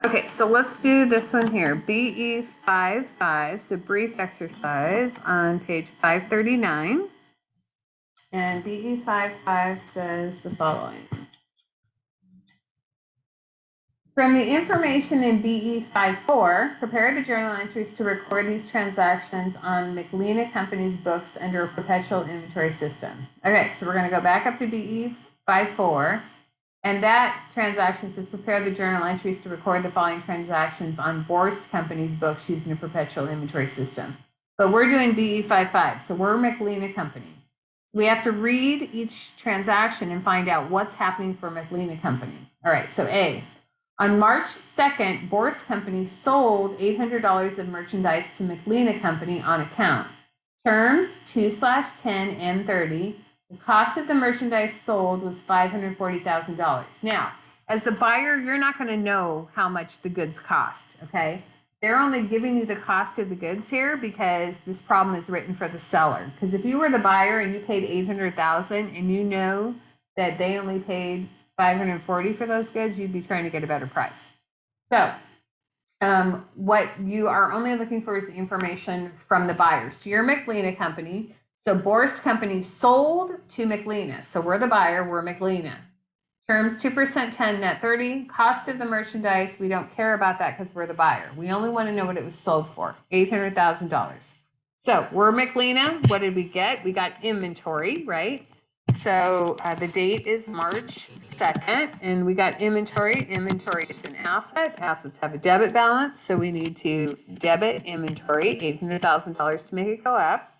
Okay, so let's do this one here. BE 55, so brief exercise on page 539. And BE 55 says the following. From the information in BE 54, prepare the journal entries to record these transactions on McLena Company's books under a perpetual inventory system. Okay, so we're going to go back up to BE 54. And that transaction says prepare the journal entries to record the following transactions on Borst Company's books using a perpetual inventory system. But we're doing BE 55, so we're McLena Company. We have to read each transaction and find out what's happening for McLena Company. All right, so A. On March 2nd, Borst Company sold $800 of merchandise to McLena Company on account. Terms 2/10 and 30. The cost of the merchandise sold was $540,000. Now, as the buyer, you're not going to know how much the goods cost, okay? They're only giving you the cost of the goods here because this problem is written for the seller. Because if you were the buyer and you paid $800,000 and you know that they only paid $540 for those goods, you'd be trying to get a better price. So what you are only looking for is the information from the buyer. So you're McLena Company. So Borst Company sold to McLena. So we're the buyer, we're McLena. Terms 2% 10, net 30. Cost of the merchandise, we don't care about that because we're the buyer. We only want to know what it was sold for, $800,000. So we're McLena. What did we get? We got inventory, right? So the date is March 2nd, and we got inventory. Inventory is an asset. Assets have a debit balance, so we need to debit inventory, $800,000 to make it go up.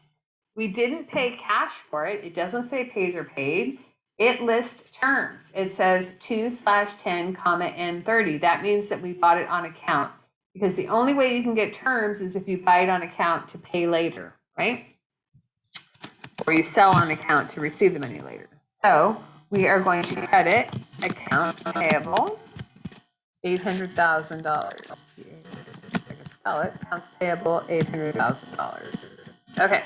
We didn't pay cash for it. It doesn't say pays or paid. It lists terms. It says 2/10, and 30. That means that we bought it on account, because the only way you can get terms is if you buy it on account to pay later, right? Or you sell on account to receive the money later. So we are going to credit accounts payable, $800,000. I can spell it. Accounts payable, $800,000. Okay,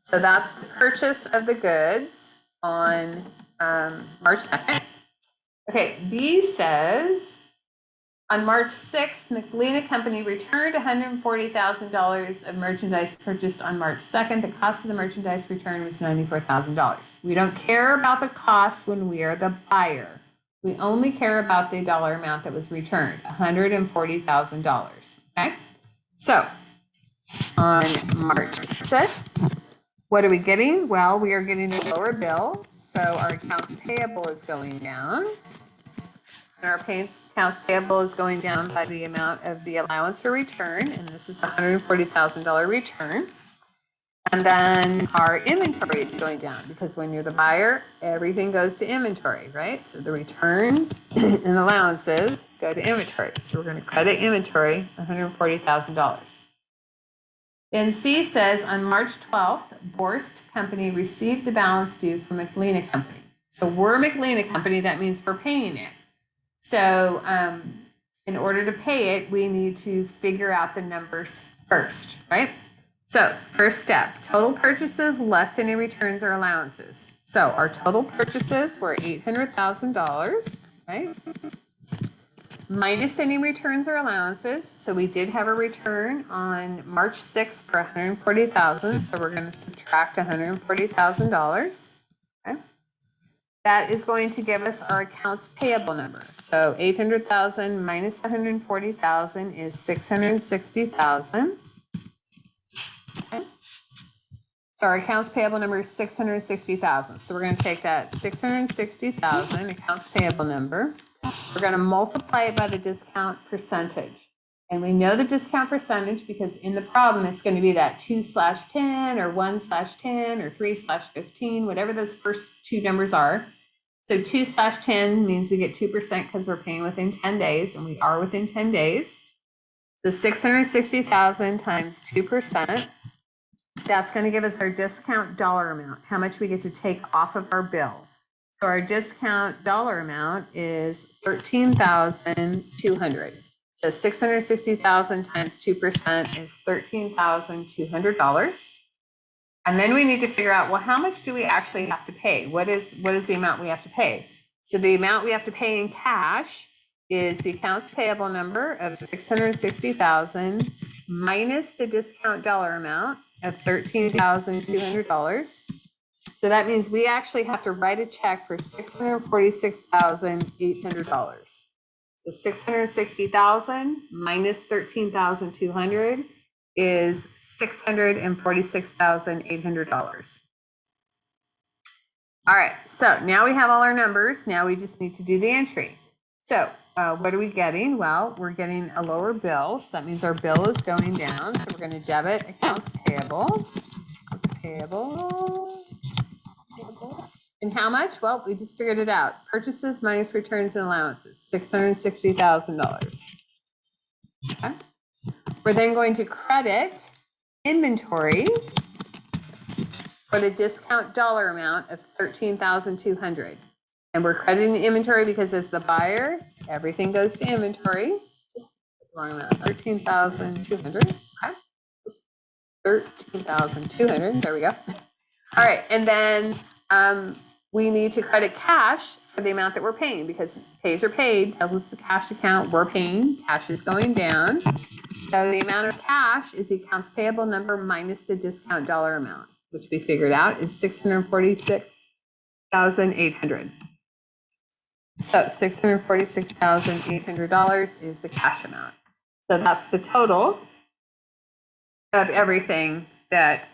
so that's the purchase of the goods on March 2nd. Okay, B says on March 6th, McLena Company returned $140,000 of merchandise purchased on March 2nd. The cost of the merchandise return was $94,000. We don't care about the cost when we are the buyer. We only care about the dollar amount that was returned, $140,000. Okay? So on March 6th, what are we getting? Well, we are getting a lower bill. So our accounts payable is going down. And our accounts payable is going down by the amount of the allowance or return. And this is a $140,000 return. And then our inventory is going down because when you're the buyer, everything goes to inventory, right? So the returns and allowances go to inventory. So we're going to credit inventory $140,000. Then C says on March 12th, Borst Company received the balance due from McLena Company. So we're McLena Company, that means we're paying it. So in order to pay it, we need to figure out the numbers first, right? So first step, total purchases less any returns or allowances. So our total purchases were $800,000, right? Minus any returns or allowances. So we did have a return on March 6th for $140,000. So we're going to subtract $140,000. Okay. That is going to give us our accounts payable number. So 800,000 minus 140,000 is 660,000. Okay. So our accounts payable number is 660,000. So we're going to take that 660,000 accounts payable number. We're going to multiply it by the discount percentage. And we know the discount percentage because in the problem, it's going to be that 2/10 or 1/10 or 3/15, whatever those first two numbers are. So 2/10 means we get 2% because we're paying within 10 days, and we are within 10 days. So 660,000 times 2%. That's going to give us our discount dollar amount, how much we get to take off of our bill. So our discount dollar amount is $13,200. So 660,000 times 2% is $13,200. And then we need to figure out, well, how much do we actually have to pay? What is the amount we have to pay? So the amount we have to pay in cash is the accounts payable number of $660,000 minus the discount dollar amount of $13,200. So that means we actually have to write a check for $646,800. So 660,000 minus 13,200 is $646,800. All right, so now we have all our numbers. Now we just need to do the entry. So what are we getting? Well, we're getting a lower bill. So that means our bill is going down. So we're going to debit accounts payable. Accounts payable. And how much? Well, we just figured it out. Purchases minus returns and allowances, $660,000. Okay. We're then going to credit inventory for the discount dollar amount of $13,200. And we're crediting the inventory because as the buyer, everything goes to inventory. Wrong amount, 13,200. Okay. 13,200. There we go. All right, and then we need to credit cash for the amount that we're paying because pays are paid, tells us the cash account we're paying, cash is going down. So the amount of cash is the accounts payable number minus the discount dollar amount, which we figured out is $646,800. So $646,800 is the cash amount. So that's the total of everything that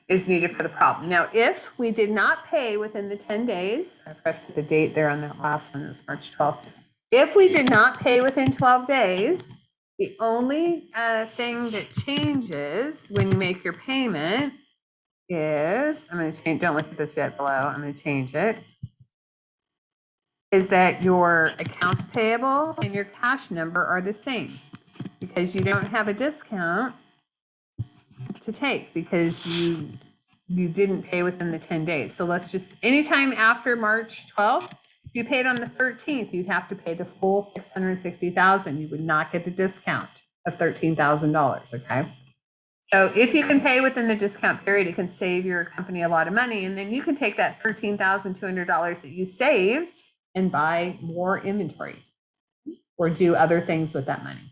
is needed for the problem. Now, if we did not pay within the 10 days, I forgot to put the date there on that last one, it's March 12th. If we did not pay within 12 days, the only thing that changes when you make your payment is, I'm going to change, don't look at this yet below, I'm going to change it, is that your accounts payable and your cash number are the same because you don't have a discount to take because you didn't pay within the 10 days. So let's just, anytime after March 12th, if you paid on the 13th, you'd have to pay the full $660,000. You would not get the discount of $13,000, okay? So if you can pay within the discount period, it can save your company a lot of money. And then you can take that $13,200 that you saved and buy more inventory or do other things with that money.